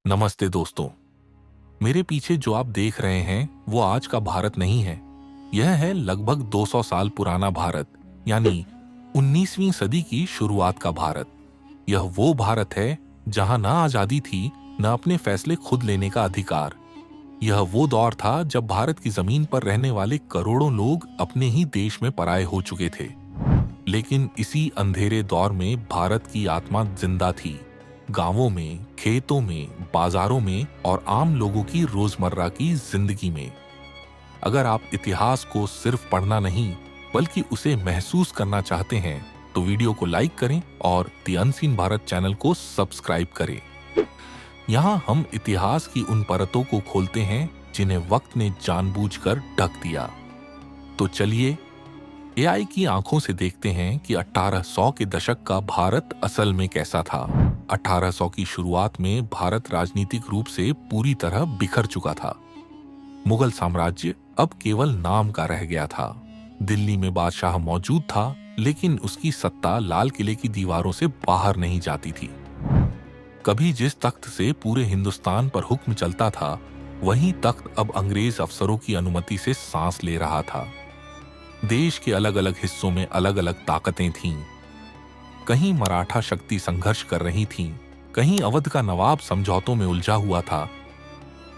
नमस्ते दोस्तों। मेरे पीछे जो आप देख रहे हैं वो आज का भारत नहीं है। यह है लगभग 200 साल पुराना भारत, यानी 19वीं सदी की शुरुआत का भारत। यह वो भारत है जहां ना आजादी थी, न अपने फैसले खुद लेने का अधिकार। यह वो दौर था जब भारत की जमीन पर रहने वाले करोड़ों लोग अपने ही देश में पराये हो चुके थे। लेकिन इसी अंधेरे दौर में भारत की आत्मा जिंदा थी। गांवों में, खेतों में, बाजारों में और आम लोगों की रोजमर्रा की जिंदगी में। अगर आप इतिहास को सिर्फ पढ़ना नहीं बल्कि उसे महसूस करना चाहते हैं तो वीडियो को लाइक करें और द अनसीन भारत चैनल को सब्सक्राइब करें। यहाँ हम इतिहास की उन परतों को खोलते हैं जिन्हें वक्त ने जानबूझकर ढक दिया। तो चलिए एआई की आंखों से देखते हैं कि 1800 के दशक का भारत असल में कैसा था। 1800 की शुरुआत में भारत राजनीतिक रूप से पूरी तरह बिखर चुका था। मुगल साम्राज्य अब केवल नाम का रह गया था। दिल्ली में बादशाह मौजूद था, लेकिन उसकी सत्ता लाल किले की दीवारों से बाहर नहीं जाती थी। कभी जिस तख्त से पूरे हिंदुस्तान पर हुक्म चलता था, वही तख्त अब अंग्रेज अफसरों की अनुमति से सांस ले रहा था। देश के अलग अलग हिस्सों में अलग अलग ताकतें थीं। कहीं मराठा शक्ति संघर्ष कर रही थीं, कहीं अवध का नवाब समझौतों में उलझा हुआ था,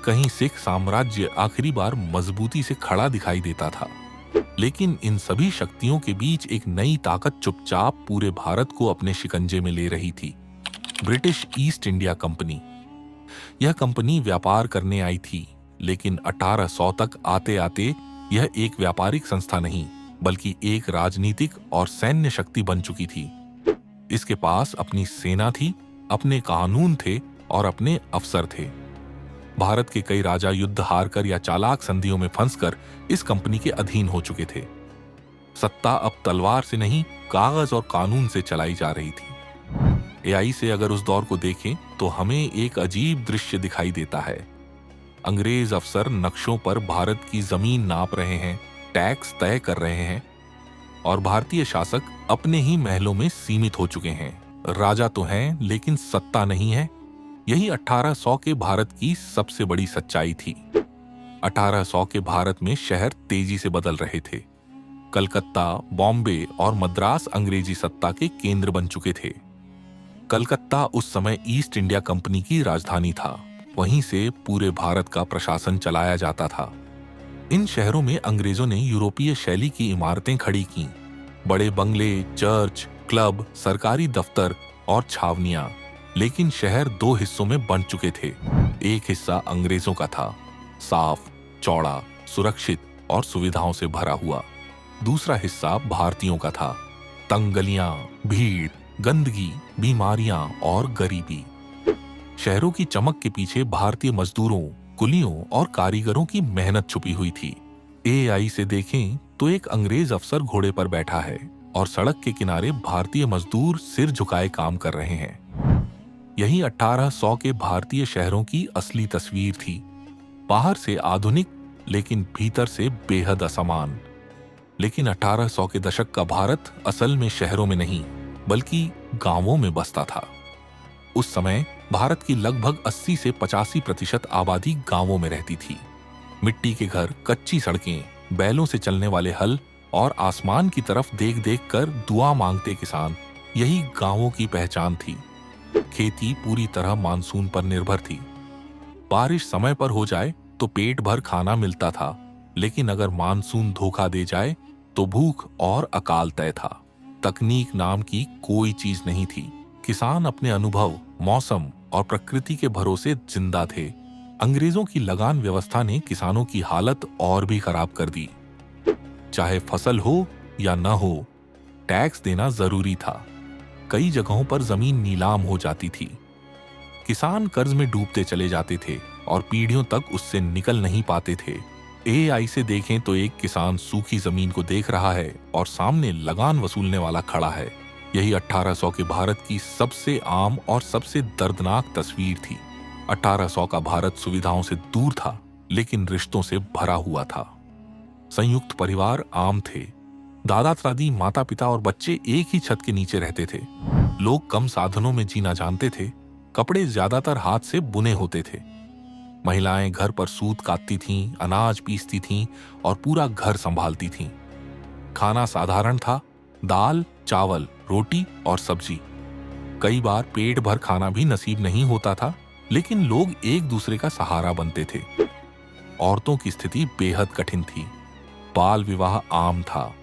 कहीं सिख साम्राज्य आखिरी बार मजबूती से खड़ा दिखाई देता था। लेकिन इन सभी शक्तियों के बीच एक नई ताकत चुपचाप पूरे भारत को अपने शिकंजे में ले रही थी। British east India company. यह कंपनी व्यापार करने आई थी, लेकिन 1800 तक आते आते यह एक व्यापारिक संस्था नहीं बल्कि एक राजनीतिक और सैन्य शक्ति बन चुकी थी। इसके पास अपनी सेना थी, अपने कानून थे और अपने अफसर थे। भारत के कई राजा युद्ध हारकर या चालाक संधियों में फंसकर इस कंपनी के अधीन हो चुके थे। सत्ता अब तलवार से नहीं, कागज और कानून से चलाई जा रही थी। एआई से अगर उस दौर को देखें तो हमें एक अजीब दृश्य दिखाई देता है। अंग्रेज अफसर नक्शों पर भारत की जमीन नाप रहे हैं, टैक्स तय कर रहे हैं, और भारतीय शासक अपने ही महलों में सीमित हो चुके हैं। राजा तो हैं, लेकिन सत्ता नहीं है। यही 1800 के भारत की सबसे बड़ी सच्चाई थी। 1800 के भारत में शहर तेजी से बदल रहे थे। कलकत्ता, बॉम्बे और मद्रास अंग्रेजी सत्ता के केंद्र बन चुके थे। कलकत्ता उस समय ईस्ट इंडिया कंपनी की राजधानी था। वहीं से पूरे भारत का प्रशासन चलाया जाता था। इन शहरों में अंग्रेजों ने यूरोपीय शैली की इमारतें खड़ी की। बड़े बंगले, चर्च, क्लब, सरकारी दफ्तर और छावनियां। लेकिन शहर दो हिस्सों में बंट चुके थे। एक हिस्सा अंग्रेजों का था, साफ, चौड़ा, सुरक्षित और सुविधाओं से भरा हुआ। दूसरा हिस्सा भारतीयों का था, तंग गलियां, भीड़, गंदगी, बीमारियां और गरीबी। शहरों की चमक के पीछे भारतीय मजदूरों, कुलियों और कारीगरों की मेहनत छुपी हुई थी। एआई से देखें तो एक अंग्रेज अफसर घोड़े पर बैठा है और सड़क के किनारे भारतीय मजदूर सिर झुकाए काम कर रहे हैं। यही 1800 के भारतीय शहरों की असली तस्वीर थी। बाहर से आधुनिक, लेकिन भीतर से बेहद असमान। लेकिन 1800 के दशक का भारत असल में शहरों में नहीं बल्कि गांवों में बसता था। उस समय भारत की लगभग 80 से 85% आबादी गांवों में रहती थी। मिट्टी के घर, कच्ची सड़कें, बैलों से चलने वाले हल और आसमान की तरफ देख देख कर दुआ मांगते किसान, यही गांवों की पहचान थी। खेती पूरी तरह मानसून पर निर्भर थी। बारिश समय पर हो जाए तो पेट भर खाना मिलता था, लेकिन अगर मानसून धोखा दे जाए तो भूख और अकाल तय था। तकनीक नाम की कोई चीज नहीं थी। किसान अपने अनुभव, मौसम और प्रकृति के भरोसे जिंदा थे। अंग्रेजों की लगान व्यवस्था ने किसानों की हालत और भी खराब कर दी। चाहे फसल हो या न हो, टैक्स देना जरूरी था। कई जगहों पर जमीन नीलाम हो जाती थी। किसान कर्ज में डूबते चले जाते थे और पीढ़ियों तक उससे निकल नहीं पाते थे। एआई से देखें तो एक किसान सूखी जमीन को देख रहा है और सामने लगान वसूलने वाला खड़ा है। यही 1800 के भारत की सबसे आम और सबसे दर्दनाक तस्वीर थी। 1800 का भारत सुविधाओं से दूर था, लेकिन रिश्तों से भरा हुआ था। संयुक्त परिवार आम थे। दादा दादी, माता पिता और बच्चे एक ही छत के नीचे रहते थे। लोग कम साधनों में जीना जानते थे, कपड़े ज्यादातर हाथ से बुने होते थे। महिलाएं घर पर सूत काटती थीं, अनाज पीसती थीं और पूरा घर संभालती थीं। खाना साधारण था, दाल, चावल, रोटी और सब्जी। कई बार पेट भर खाना भी नसीब नहीं होता था, लेकिन लोग एक दूसरे का सहारा बनते थे। औरतों की स्थिति बेहद कठिन थी। बाल विवाह आम था।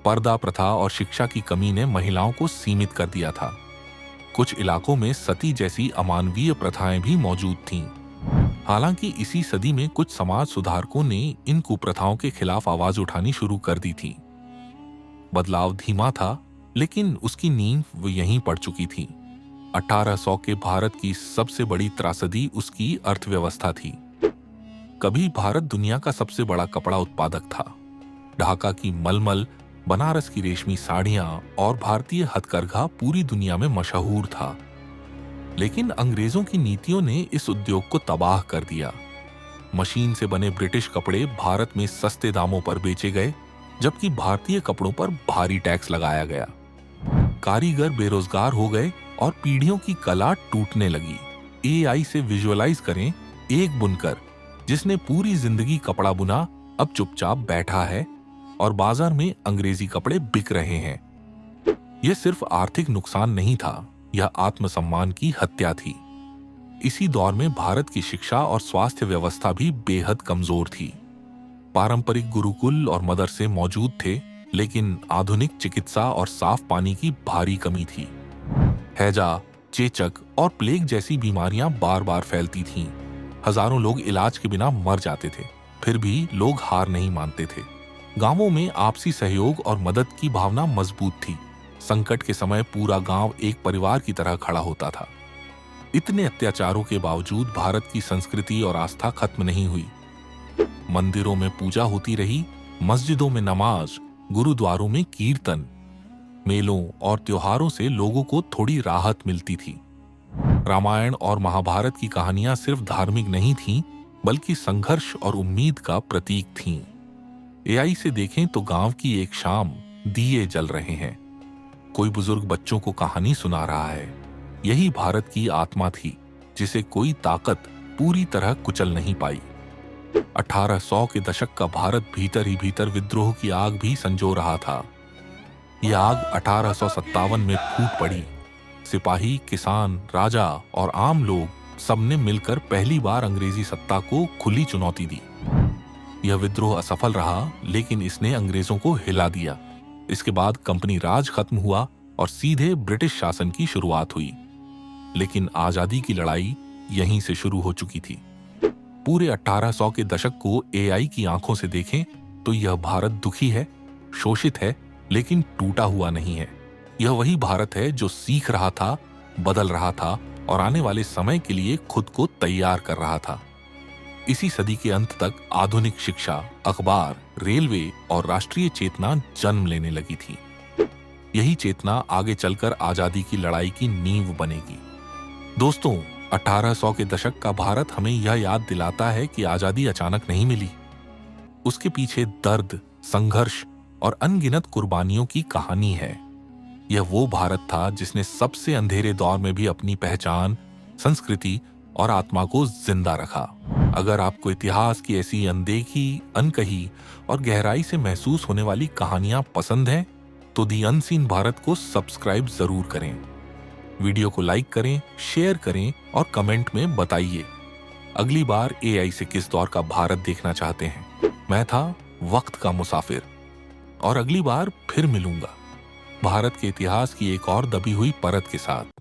पर्दा प्रथा और शिक्षा की कमी ने महिलाओं को सीमित कर दिया था। कुछ इलाकों में सती जैसी अमानवीय प्रथाएं भी मौजूद थीं। हालांकि इसी सदी में कुछ समाज सुधारकों ने इन कुप्रथाओं के खिलाफ आवाज उठानी शुरू कर दी थी। बदलाव धीमा था, लेकिन उसकी नींव वो यहीं पड़ चुकी थी। 1800 के भारत की सबसे बड़ी त्रासदी उसकी अर्थव्यवस्था थी। कभी भारत दुनिया का सबसे बड़ा कपड़ा उत्पादक था। ढाका की मलमल, बनारस की रेशमी साड़ियां और भारतीय हथकरघा पूरी दुनिया में मशहूर था। लेकिन अंग्रेजों की नीतियों ने इस उद्योग को तबाह कर दिया। मशीन से बने ब्रिटिश कपड़े भारत में सस्ते दामों पर बेचे गए, जबकि भारतीय कपड़ों पर भारी टैक्स लगाया गया। कारीगर बेरोजगार हो गए और पीढ़ियों की कला टूटने लगी। एआई से विजुअलाइज करें, एक बुनकर जिसने पूरी जिंदगी कपड़ा बुना अब चुपचाप बैठा है और बाजार में अंग्रेजी कपड़े बिक रहे हैं। यह सिर्फ आर्थिक नुकसान नहीं था, यह आत्मसम्मान की हत्या थी। इसी दौर में भारत की शिक्षा और स्वास्थ्य व्यवस्था भी बेहद कमजोर थी। पारंपरिक गुरुकुल और मदरसे मौजूद थे, लेकिन आधुनिक चिकित्सा और साफ पानी की भारी कमी थी। हैजा, चेचक और प्लेग जैसी बीमारियां बार बार फैलती थीं। हजारों लोग इलाज के बिना मर जाते थे, फिर भी लोग हार नहीं मानते थे। गांवों में आपसी सहयोग और मदद की भावना मजबूत थी। संकट के समय पूरा गांव एक परिवार की तरह खड़ा होता था। इतने अत्याचारों के बावजूद भारत की संस्कृति और आस्था खत्म नहीं हुई। मंदिरों में पूजा होती रही, मस्जिदों में नमाज, गुरुद्वारों में कीर्तन। मेलों और त्योहारों से लोगों को थोड़ी राहत मिलती थी। रामायण और महाभारत की कहानियां सिर्फ धार्मिक नहीं थीं, बल्कि संघर्ष और उम्मीद का प्रतीक थीं। एआई से देखें तो गांव की एक शाम दिए जल रहे हैं। कोई बुजुर्ग बच्चों को कहानी सुना रहा है। यही भारत की आत्मा थी, जिसे कोई ताकत पूरी तरह कुचल नहीं पाई। 1800 के दशक का भारत भीतर ही भीतर विद्रोह की आग भी संजो रहा था। यह आग 1857 में फूट पड़ी। सिपाही, किसान, राजा और आम लोग सबने मिलकर पहली बार अंग्रेजी सत्ता को खुली चुनौती दी। यह विद्रोह असफल रहा, लेकिन इसने अंग्रेजों को हिला दिया। इसके बाद कंपनी राज खत्म हुआ और सीधे ब्रिटिश शासन की शुरुआत हुई। लेकिन आजादी की लड़ाई यहीं से शुरू हो चुकी थी। पूरे 1800 के दशक को एआई की आंखों से देखें तो यह भारत दुखी है, शोषित है, लेकिन टूटा हुआ नहीं है। यह वही भारत है जो सीख रहा था, बदल रहा था और आने वाले समय के लिए खुद को तैयार कर रहा था। इसी सदी के अंत तक आधुनिक शिक्षा, अखबार, रेलवे और राष्ट्रीय चेतना जन्म लेने लगी थी। यही चेतना आगे चलकर आजादी की लड़ाई की नींव बनेगी। दोस्तों, 1800 के दशक का भारत हमें यह याद दिलाता है कि आजादी अचानक नहीं मिली। उसके पीछे दर्द, संघर्ष और अनगिनत कुर्बानियों की कहानी है। यह वो भारत था जिसने सबसे अंधेरे दौर में भी अपनी पहचान, संस्कृति और आत्मा को जिंदा रखा। अगर आपको इतिहास की ऐसी अनदेखी, अनकही और गहराई से महसूस होने वाली कहानियां पसंद हैं, तो दी अनसीन भारत को सब्सक्राइब जरूर करें। वीडियो को लाइक करें, शेयर करें और कमेंट में बताइए अगली बार एआई से किस दौर का भारत देखना चाहते हैं। मैं था वक्त का मुसाफिर और अगली बार फिर मिलूंगा भारत के इतिहास की एक और दबी हुई परत के साथ।